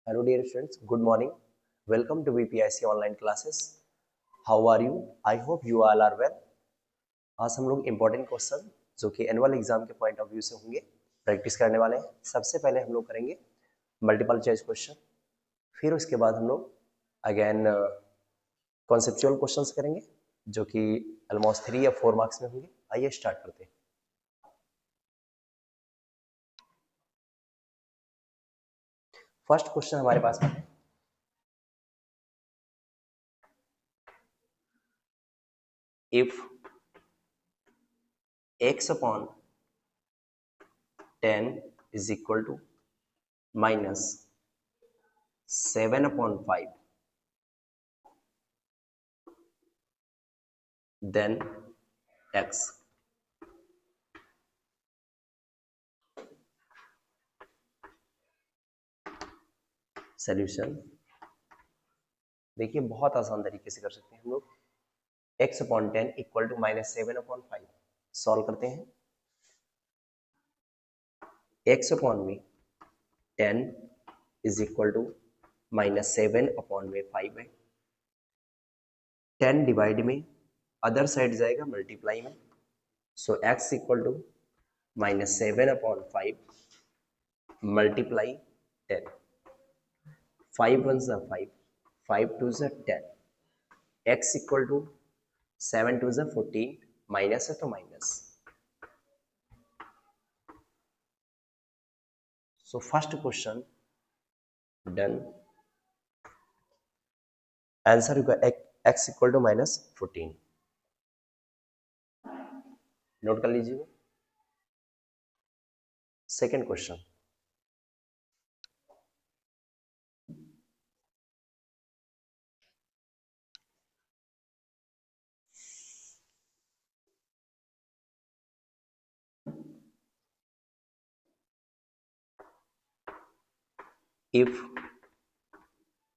Hello dear friends, good morning. Welcome to BPIC online classes. How are you? I hope you all are well. आज हम लोग important question जो कि annual exam के point of view से होंगे practice करने वाले हैं। सबसे पहले हम लोग करेंगे मल्टीपल चॉइस क्वेश्चन, फिर उसके बाद हम लोग अगेन कॉन्सेप्चुअल क्वेश्चंस करेंगे जो कि ऑलमोस्ट 3 या 4 मार्क्स में होंगे। आइए स्टार्ट करते हैं। फर्स्ट क्वेश्चन हमारे पास है, if x upon 10 is equal to minus 7 upon 5, then x. Solution देखिए बहुत आसान तरीके से कर सकते हैं हम लोग। x upon 10 equal to minus 7 upon 5 solve करते हैं। x अपॉन में 10 is equal to minus 7 upon में 5 है। 10 डिवाइड में अदर साइड जाएगा मल्टीप्लाई में, so x equal to minus 7 upon 5 multiply 10। 5 1 ज़ा 5, 5 2 ज़ा 10, x इक्वल टू 7 2 ज़ा 14, माइनस है तो minus. So first question done. Answer होगा x equal to minus 14। Note कर लीजिएगा। Second question, if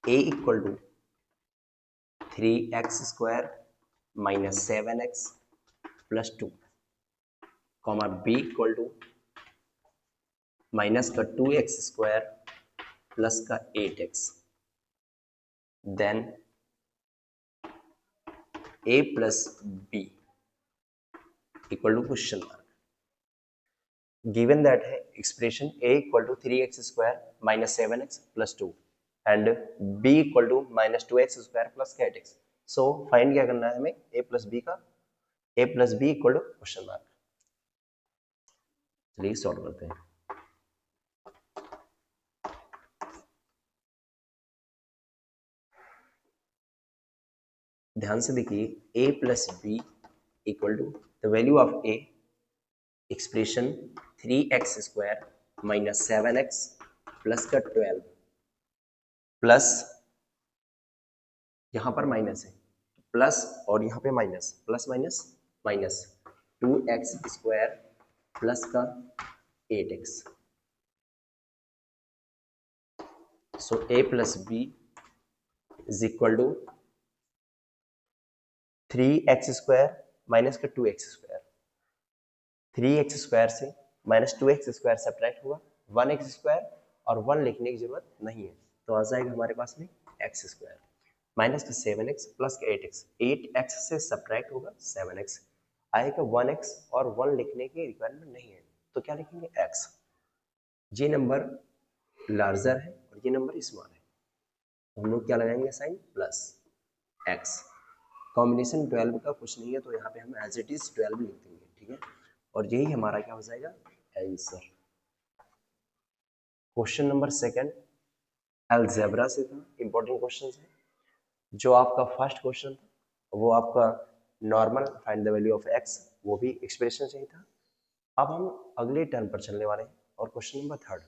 a equal to 3x square minus 7x plus 2, comma b equal to minus का 2x square plus का 8x, then a plus b equal to question mark. Given that है expression a equal to 3x square minus 7x plus 2 and b equal to minus 2x square plus 8x। So find क्या करना है हमें a plus b का, a plus b equal to question mark. चलिए solve करते हैं। ध्यान से देखिए, a plus b equal to the value of a expression 3x square minus 7x plus का 12 प्लस यहाँ पर माइनस है प्लस और यहाँ पे minus, plus minus minus 2x square plus का 8x। So a plus b is equal to 3x square minus का 2x square. 3x square से माइनस 2x स्क्वायर सब्ट्रैक्ट हुआ 1x स्क्वायर और 1 लिखने की जरूरत नहीं है, तो आ जाएगा हमारे पास में x स्क्वायर माइनस का 7x प्लस का 8x। 8x से सब्ट्रैक्ट होगा 7x, आएगा 1x और 1 लिखने की रिक्वायरमेंट नहीं है, तो क्या लिखेंगे x। ये नंबर लार्जर है और ये नंबर स्मॉल है, तो हम लोग क्या लगाएंगे साइन प्लस x। कॉम्बिनेशन 12 का कुछ नहीं है, तो यहाँ पे हम एज इट इज 12 लिख देंगे, ठीक है। और यही हमारा क्या हो जाएगा answer. Question number second algebra से था, इंपॉर्टेंट क्वेश्चन है। जो आपका फर्स्ट क्वेश्चन था वो आपका normal find the value of x, वो भी एक्सप्रेशन से ही था। अब हम अगले टर्म पर चलने वाले हैं और question number third.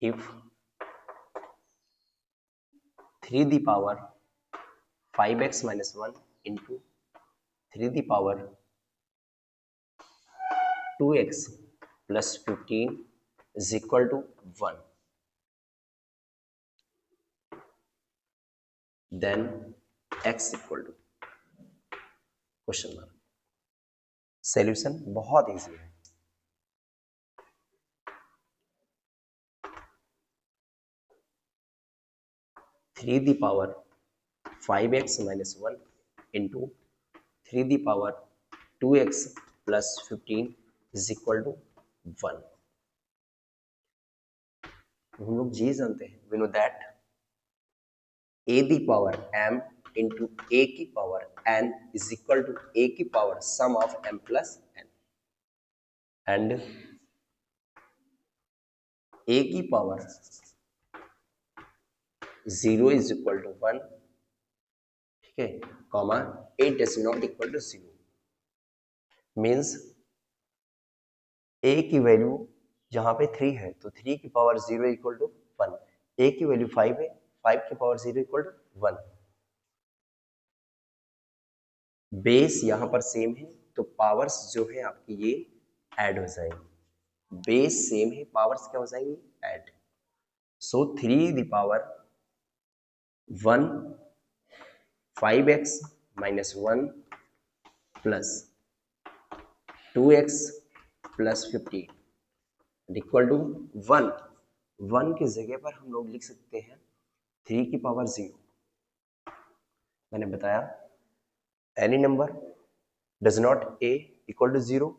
If 3 the power 5x minus 1 into 3 the power 2x plus 15 is equal to 1, then x equal to question mark. Solution बहुत इजी है। Three the power 5x minus 1 into three the power 2x plus 15 is equal to 1। हम लोग जी जानते हैं, we know that a the power m into a की power n is equal to a की power sum of m plus n and a की power 0 is equal to 1, ठीक है, comma a does not equal to 0 means a की value जहां पे 3 है तो 3 की पावर 0 इक्वल टू 1, a की वैल्यू 5 है, 5 की पावर 0 इक्वल टू 1। बेस यहाँ पर सेम है तो पावर्स जो है आपकी ये ऐड हो जाएंगी। बेस सेम है, पावर्स क्या हो जाएंगी, add. So 3 the power 1 5x minus 1 plus 2x plus 15 equal to 1। 1 की जगह पर हम लोग लिख सकते हैं 3 की पावर 0। मैंने बताया any number does not a equal to 0,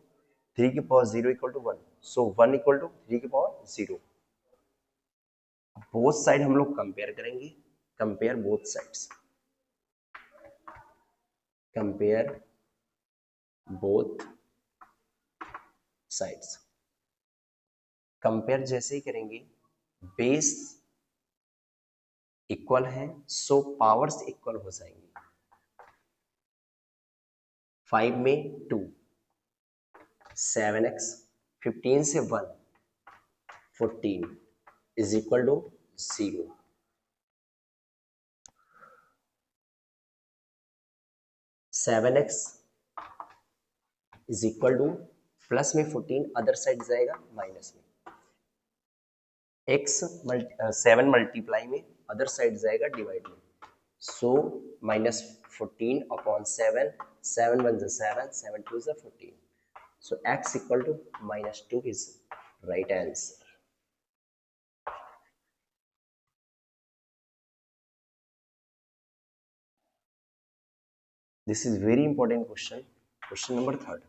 3 की power 0 equal to 1, so 1 equal to 3 की पावर 0। बोथ साइड हम लोग कंपेयर करेंगे, compare both sides, compare both sides. Compare जैसे ही करेंगे, बेस इक्वल है सो पावर्स इक्वल हो जाएंगी। 5 में 2, 7x, 15 से 1, 14 is equal to 0। 7x is equal to plus में 14 अदर साइड जाएगा माइनस में, x 7 मल्टीप्लाई में अदर साइड जाएगा डिवाइड में, so minus 14 upon 7, 7 1 is 7, 7 2 is 14, so x equal to minus 2 is right answer. This is very important question, question number 3rd.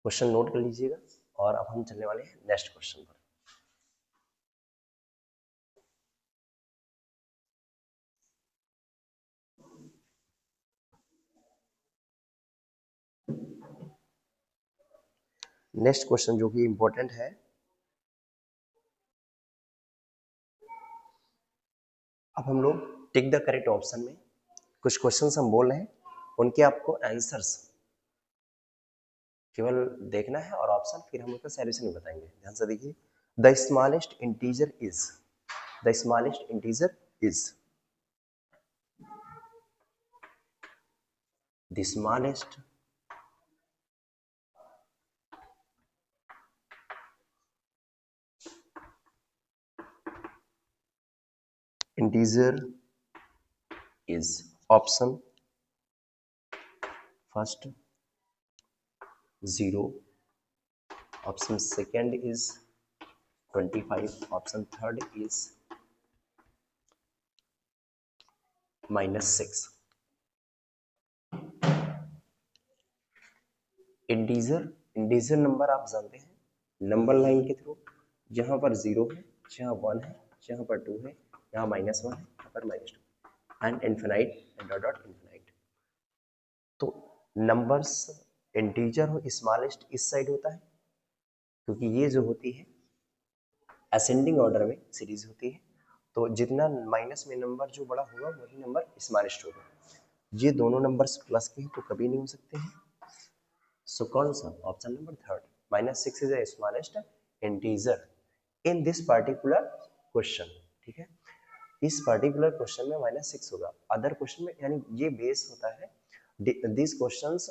Question note कर लीजिएगा और अब हम चलने वाले हैं नेक्स्ट क्वेश्चन पर। नेक्स्ट क्वेश्चन जो कि इंपॉर्टेंट है, अब हम लोग टिक द करेक्ट ऑप्शन में कुछ क्वेश्चंस हम बोल रहे हैं, उनके आपको आंसर्स केवल देखना है और ऑप्शन फिर हम उसका सॉल्यूशन भी बताएंगे। ध्यान से देखिए, the smallest integer is, the smallest integer is, the smallest integer is option first 0, option second is 25, option third is -6। Integer number आप जानते हैं, नंबर लाइन के थ्रू जहां पर 0 है, जहां 1 है, जहां पर 2 है, यहाँ -1 है, यहाँ पर -2 and infinite and dot infinite. तो नंबर्स इंटीजर हो स्मॉलेस्ट इस साइड होता है, क्योंकि ये जो होती है असेंडिंग ऑर्डर में सीरीज होती है, तो जितना माइनस में नंबर जो बड़ा होगा वही नंबर स्मॉलेस्ट होगा। ये दोनों नंबर्स प्लस के हैं तो कभी नहीं हो सकते हैं, सो कौन सा, option number third, -6 is the smallest integer in this particular question. ठीक है, इस पर्टिकुलर क्वेश्चन में -6 होगा, अदर क्वेश्चन में यानी ये बेस होता है this questions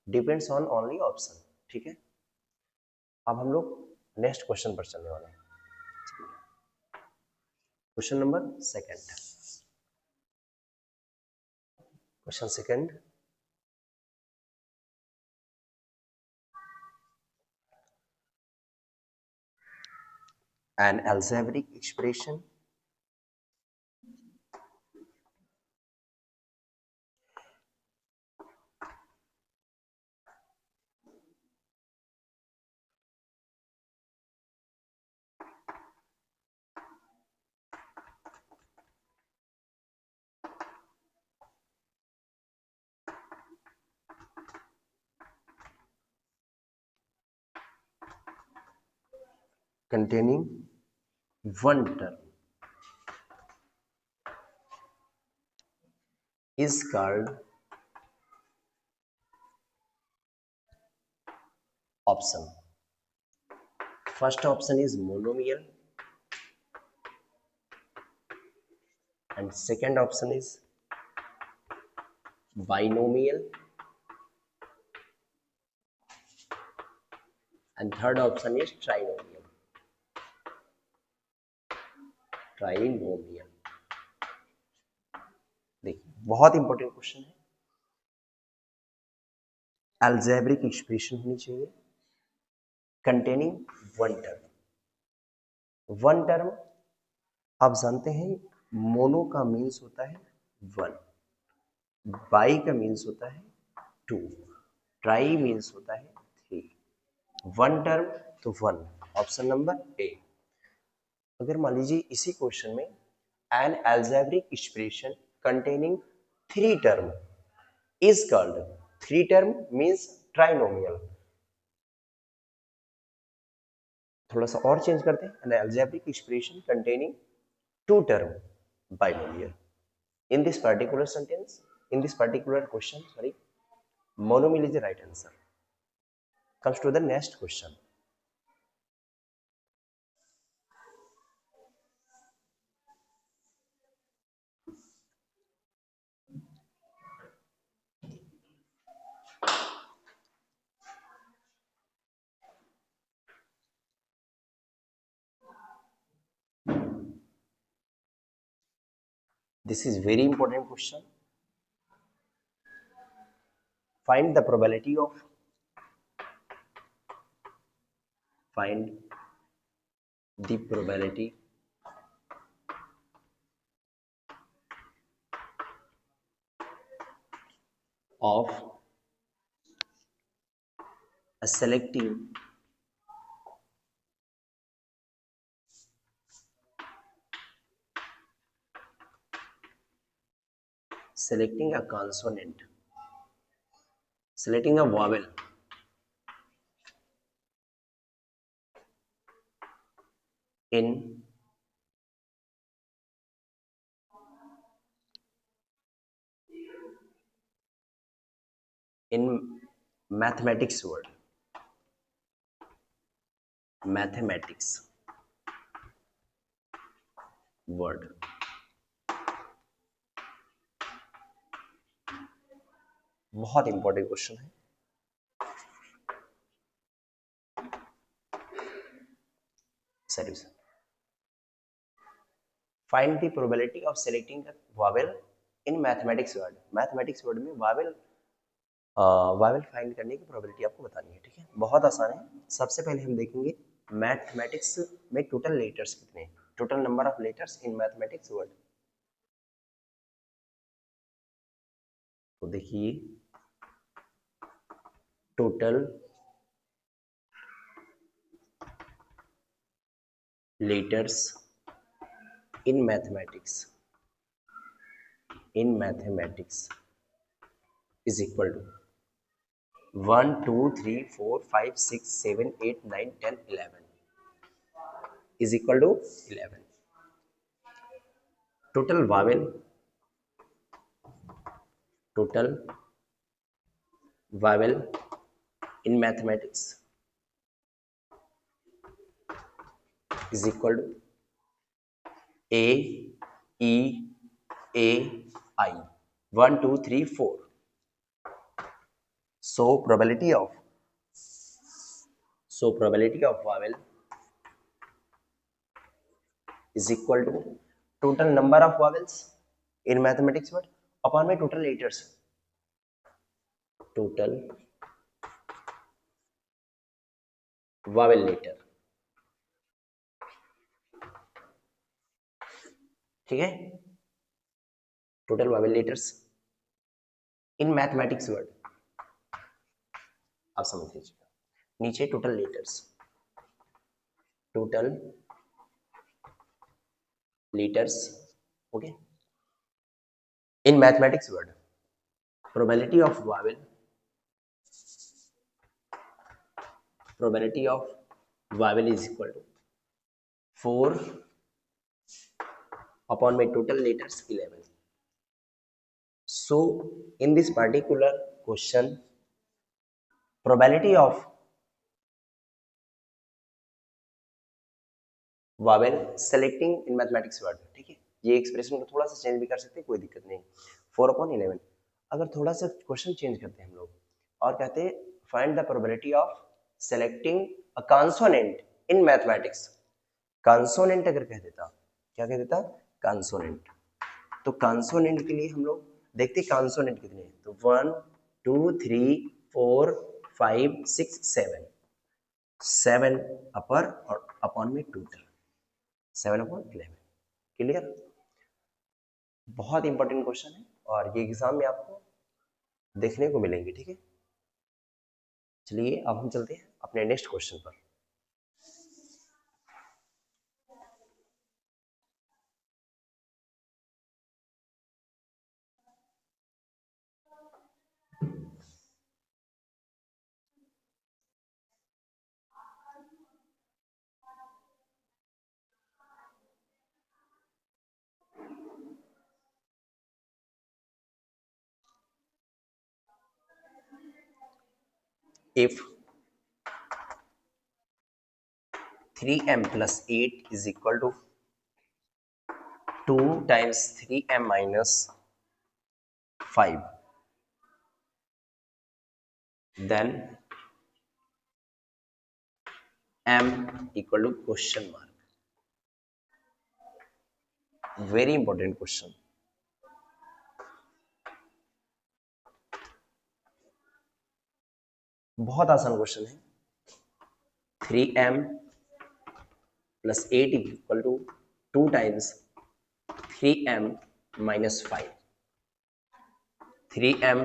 depends on only option, ठीक है। अब हम लोग नेक्स्ट क्वेश्चन पर चलने वाले हैं। Question number second, question second, an algebraic expression containing one term is called option. First option is monomial and second option is binomial and third option is trinomial. देखिए बहुत इंपॉर्टेंट क्वेश्चन है। Algebraic expression होनी चाहिए containing one term. आप जानते हैं mono का means होता है वन, बाई का मीन्स होता है टू, ट्राई मीन्स होता है थ्री, वन टर्म तो वन, ऑप्शन नंबर ए। अगर मान लीजिए इसी क्वेश्चन में N algebraic expression containing three term is called, three term means trinomial. थोड़ा सा और चेंज करते हैं, N algebraic expression containing two term binomial. In this particular sentence, in this particular question, sorry, monomial is the right answer. Comes to the next question. This is very important question. Find the probability of selecting a consonant, selecting a vowel in mathematics word, बहुत important question है। Solution. Find the probability of selecting a vowel in mathematics word. Mathematics word में vowel find करने की probability आपको बतानी है, ठीक है। बहुत आसान है। सबसे पहले हम देखेंगे मैथमेटिक्स में टोटल लेटर्स कितने हैं, total number of letters in mathematics word. तो देखिए total letters in mathematics is equal to 1 2 3 4 5 6 7 8 9 10 11 is equal to 11. Total vowel in mathematics is equal to A, E, A, I. 1 2 3 4 So probability of vowel is equal to total number of vowels in mathematics word upon my total letters. Total vowel letter, ठीक है, total vowel letters in mathematics word, आप समझ लीजिएगा, नीचे total letters, total letters, okay, in mathematics word probability of vowel is equal to 4 upon my total letters 11. So in this particular question, probability of vowel selecting in mathematics word, ठीक है, ये expression को थोड़ा सा change भी कर सकते हैं, कोई दिक्कत नहीं, 4/11। अगर थोड़ा सा क्वेश्चन चेंज करते हैं हम लोग और कहते हैं find the probability of selecting a consonant in mathematics, consonant अगर कह देता, क्या कह देता, कॉन्सोनेंट, तो कॉन्सोनेंट के लिए हम लोग देखते हैं कॉन्सोनेंट कितने हैं, तो 1 2 3 4 5 6 7 अपर और अपॉन में टोटल 7/11, क्लियर, बहुत इंपॉर्टेंट क्वेश्चन है और ये एग्जाम में आपको देखने को मिलेंगे, ठीक है। चलिए अब हम चलते हैं अपने नेक्स्ट क्वेश्चन पर। If 3m plus 8 is equal to 2 times 3m minus 5, then m equal to question mark. Very important question. बहुत आसान क्वेश्चन है। 3m plus 8 is equal to 2 times 3m minus 5. 3m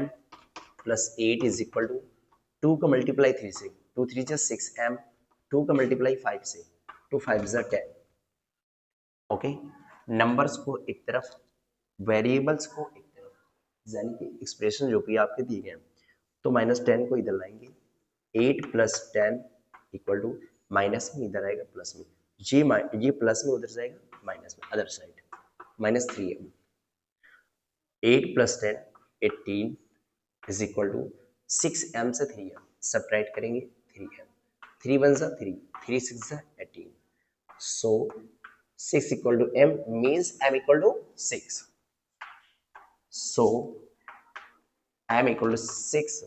plus 8 is equal to 2 का multiply 3 से, 2 3 जा 6m, 2 का multiply 5 से, 2 5 जा 10, okay. Numbers को एक तरफ, वेरिएबल्स को एक तरफ, यानी कि एक्सप्रेशन जो भी आपके दिए गए हैं, तो -10 को इधर लाएंगे, 8 plus 10 इक्वल टू माइनस में इधर आएगा प्लस में, ये प्लस में उधर जाएगा माइनस में, other side -3m, 8 plus 10 18 is equal to 6m से 3m सब्ट्रैक्ट करेंगे 3m, 3 1 जा 3, 3 6 जा 18, so 6 equal to m means m equal to 6, so m equal to 6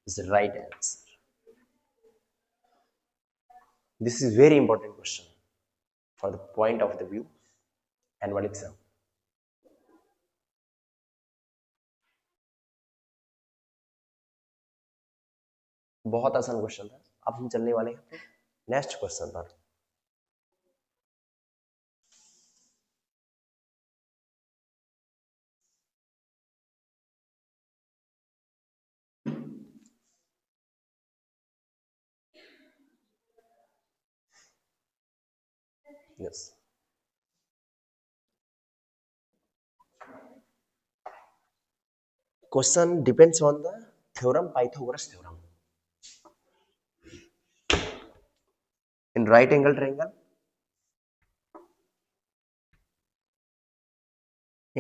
is the right answer. This is very important question for the point of the view annual exam. बहुत आसान question था। अब हम चलने वाले हैं नेक्स्ट क्वेश्चन पर। Yes, question depends on the theorem, Pythagoras theorem. In right angle triangle,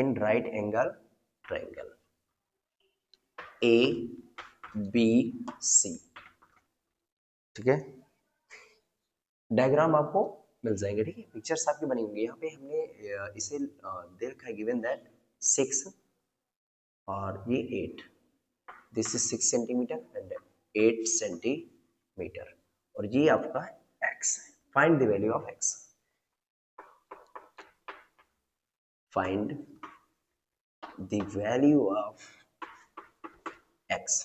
in right angle triangle A B C, ठीक है, डायग्राम आपको मिल जाएंगे, ठीक है, पिक्चर्स आपकी बनी होंगी। यहाँ पे हमने इसे दे रखा है गिवन दैट 6 और ये 8, this is 6 centimetre and 8 centimetre, और ये आपका x है। Find the value of x, find the value of x,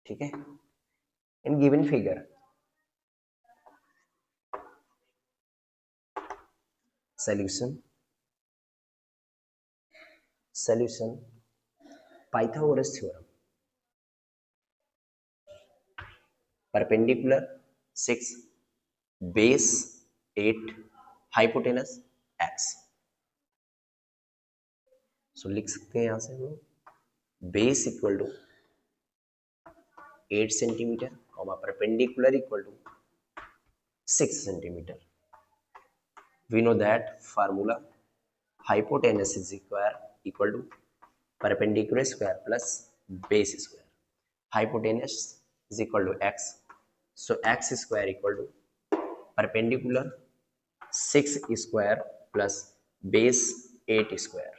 ठीक है, in given figure. Solution, solution, Pythagoras theorem, perpendicular 6, base 8, hypotenuse x। So लिख सकते हैं यहां से हम लोग base equal to 8 centimetre, perpendicular equal to 6 centimetre. We know that formula, hypotenuse is equal to perpendicular square plus base square. Hypotenuse is equal to x, so x square equal to perpendicular 6 square plus base 8 square.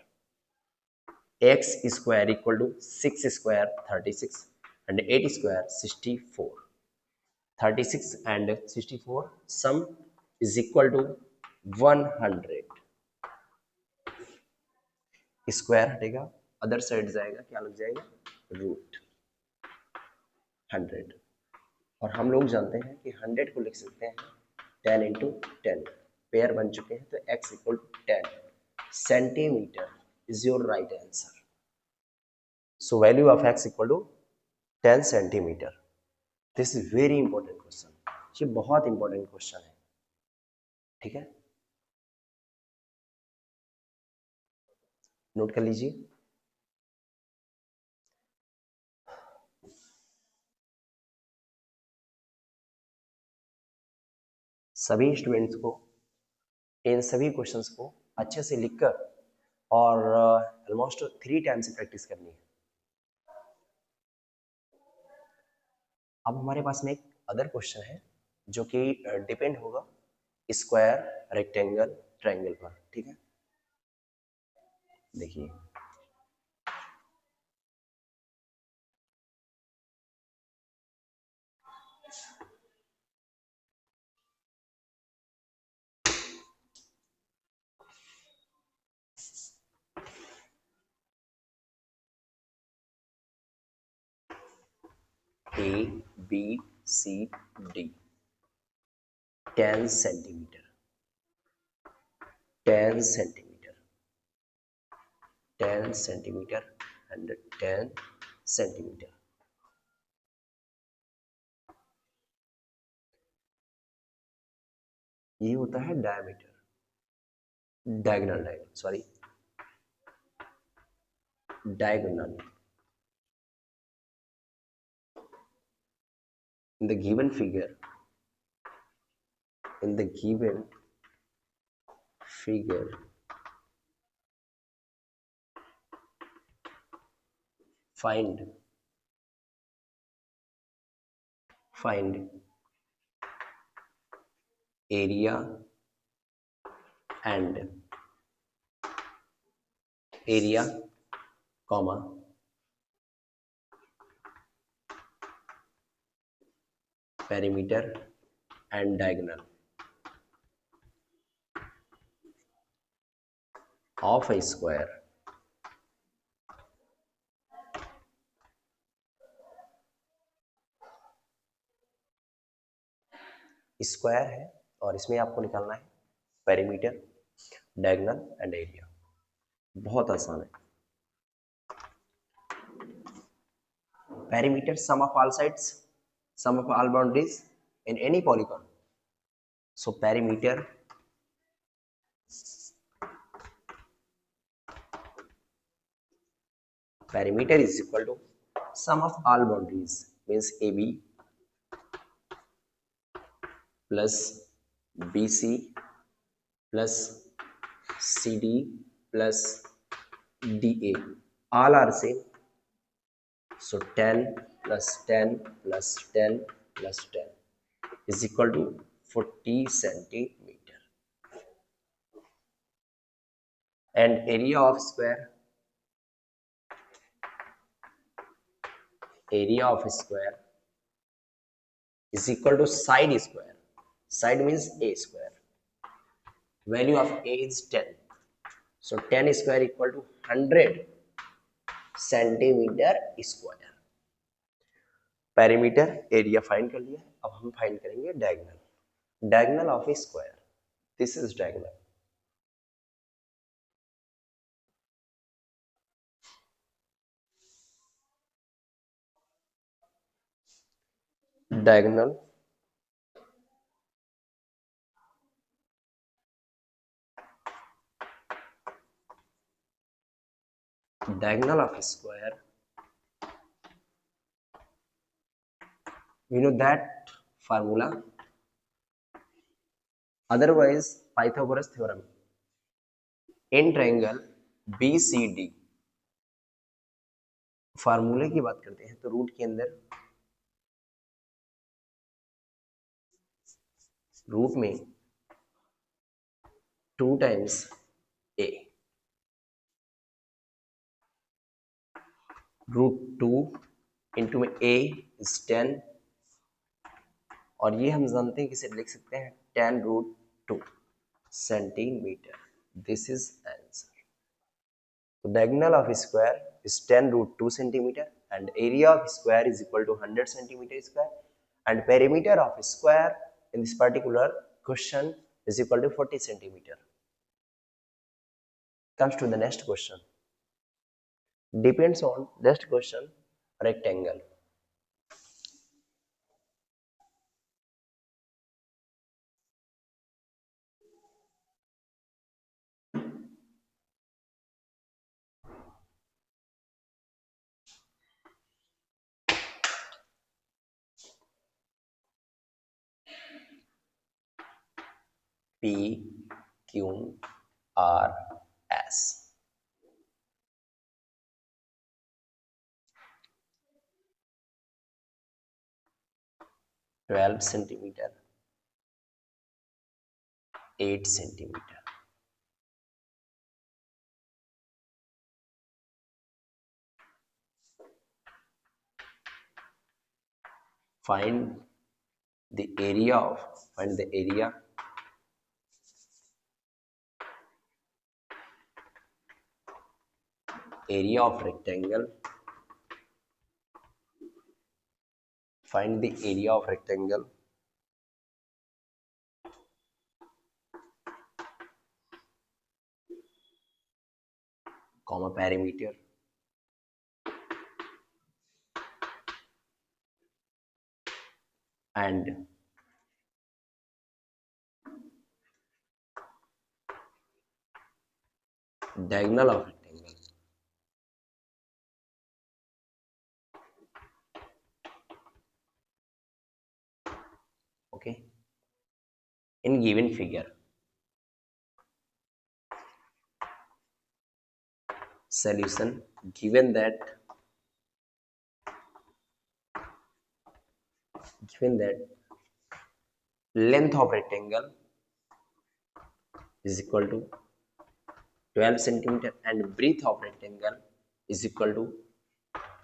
X square equal to 6 square 36 and 8 square 64. 36 and 64 sum is equal to 100. Square हटेगा, other side जाएगा, क्या लग जाएगा, root 100। और हम लोग जानते हैं कि 100 को लिख सकते हैं 10 इंटू 10, पेयर बन चुके हैं, तो x equal to 10 centimetre is your right answer. So value of x equal to 10 centimetre. This is very important question, ये बहुत इंपॉर्टेंट क्वेश्चन है, ठीक है, नोट कर लीजिए। सभी स्टूडेंट्स को इन सभी क्वेश्चंस को अच्छे से लिखकर और ऑलमोस्ट 3 टाइम से प्रैक्टिस करनी है। अब हमारे पास में एक अदर क्वेश्चन है जो कि डिपेंड होगा स्क्वायर, रेक्टेंगल, ट्रायंगल पर, ठीक है। देखिए A B C D 10 centimetre, 10 centimetre, 10 centimetre and 10 centimetre. ये होता है diameter, diagonal, sorry diagonal. In the given figure, in the given figure, find area and area comma perimeter and diagonal of a square square है और इसमें आपको निकालना है perimeter, diagonal and area. बहुत आसान है। Perimeter sum of all sides, sum of all boundaries in any polygon. So perimeter is equal to sum of all boundaries, means AB plus BC plus CD plus DA, all are same. So 10 plus 10 plus 10 plus 10 is equal to 40 centimeter. And area of square, area of square is equal to side square. Side means a square. Value of a is 10. So 10 square equal to 100 centimeter square. Perimeter area find कर लिया. अब हम find करेंगे diagonal. Diagonal of A square. This is diagonal. diagonal diagonal of a square, you know that formula, otherwise Pythagoras theorem. In triangle BCD फार्मूले की बात करते हैं तो रूट के अंदर रूट में 2 टाइम्स a, रूट 2 इंटू में a इज 10, और ये हम जानते हैं किसे लिख सकते हैं 10 root 2 centimetre. This is answer. So diagonal of a square is 10 root 2 centimeter and area of square is equal to 100 centimeter square, and perimeter of a square in this particular question is equal to 40 centimeter. Comes to the next question. Depends on next question rectangle. P Q R S. $12 centimeter, 8 centimeter. Find the area of area of rectangle. Find the area of rectangle comma perimeter and diagonal of rectangle. Okay. In given figure, solution, given that length of rectangle is equal to 12 centimeter and breadth of rectangle is equal to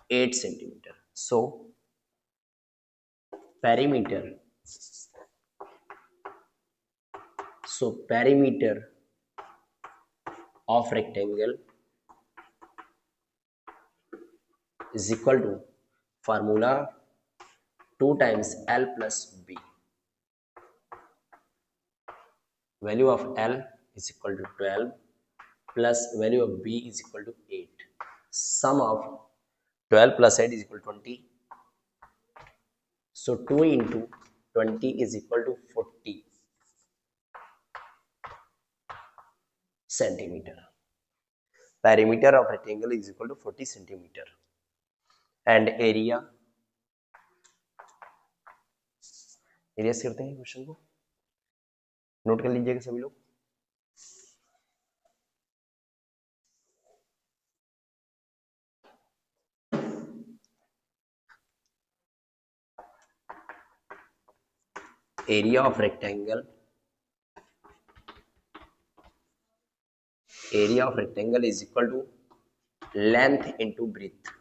8 centimeter. So perimeter of rectangle is equal to formula 2 times L plus B. Value of L is equal to 12 plus value of B is equal to 8. Sum of 12 plus 8 is equal to 20. So 2 into 20 is equal to 40 centimeter. Perimeter of rectangle is equal to 40 centimeter. And area से करते हैं question को, note कर लीजिएगा सभी लोग. area of rectangle is equal to length into breadth,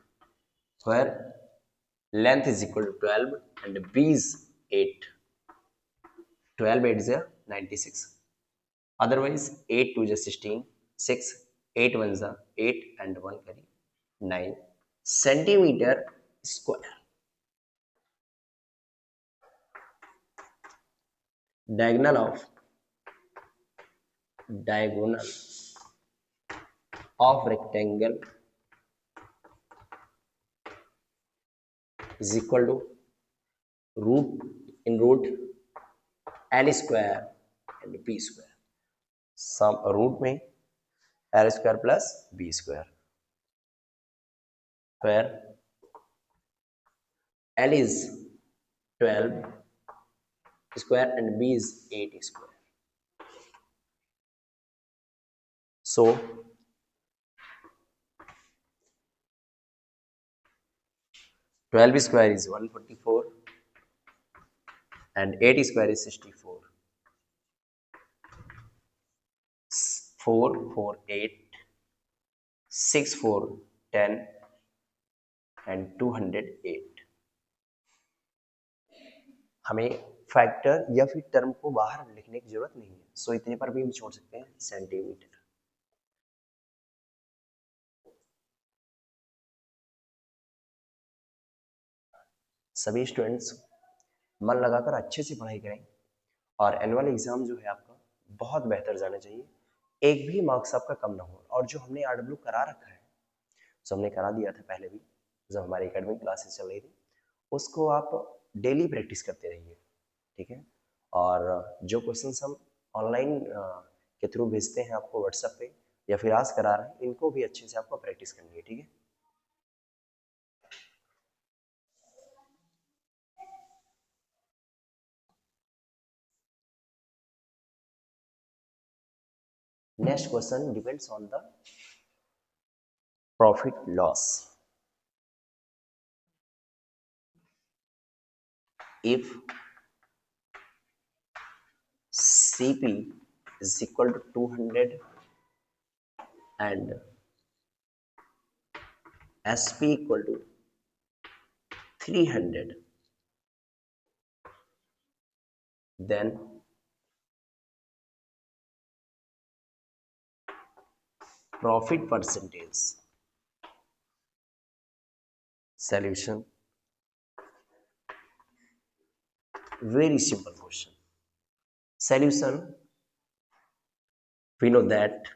where length is equal to 12 and b is 8. 12 8 is 96. Otherwise 8 2 is 16, 6 8 1 is 8 and 1 carry 9 centimeter square. Diagonal of rectangle is equal to root l square and b square. Sum root में l square plus b square, where l is 12 square and b is 8 square. So 12 square is 144 and 8 square is 64. 4 4 8 6 4 10 and 208. हमें factor या फिर term को बाहर लिखने की जरूरत नहीं है, सो इतने पर भी हम छोड़ सकते हैं सेंटीमीटर. सभी स्टूडेंट्स मन लगाकर अच्छे से पढ़ाई करें और एनुअल एग्जाम जो है आपका बहुत बेहतर जाना चाहिए, एक भी मार्क्स आपका कम ना हो. और जो हमने आरडब्ल्यू करा रखा है, जो हमने करा दिया था पहले भी जब हमारी एकेडमिक क्लासेस चल रही थी, उसको आप डेली प्रैक्टिस करते रहिए, ठीक है. और जो क्वेश्चंस हम ऑनलाइन के थ्रू भेजते हैं आपको व्हाट्सएप पे या फिर आज करा रहे हैं, इनको भी अच्छे से आपको प्रैक्टिस करनी है, ठीक है. Next question depends on the profit loss. If CP is equal to 200 and SP equal to 300, then profit percentage. Solution. Very simple question. Solution. We know that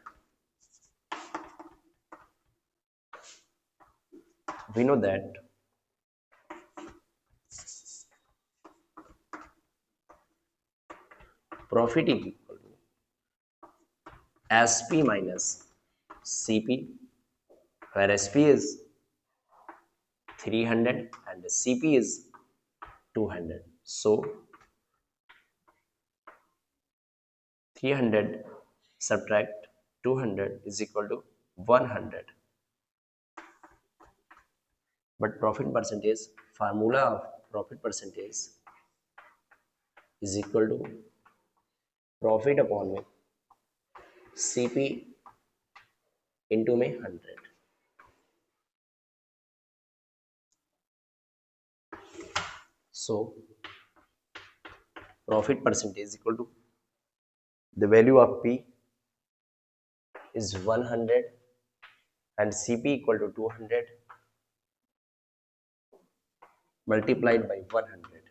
profit is equal to SP minus CP, where SP is 300 and CP is 200. So 300 subtract 200 is equal to 100. But profit percentage, formula of profit percentage is equal to profit upon में CP into में 100. So profit percentage is equal to the value of P is 100 and CP equal to 200 multiplied by 100.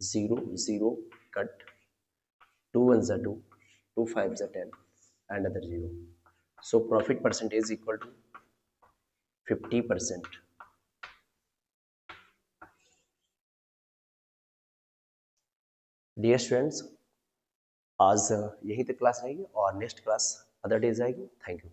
0 0 cut, 2 1s are 2, 2 5s are 10, and another 0. So profit percentage is equal to 50%. Dear students, आज यही तक class रहेगी और next class other days आएगी. Thank you.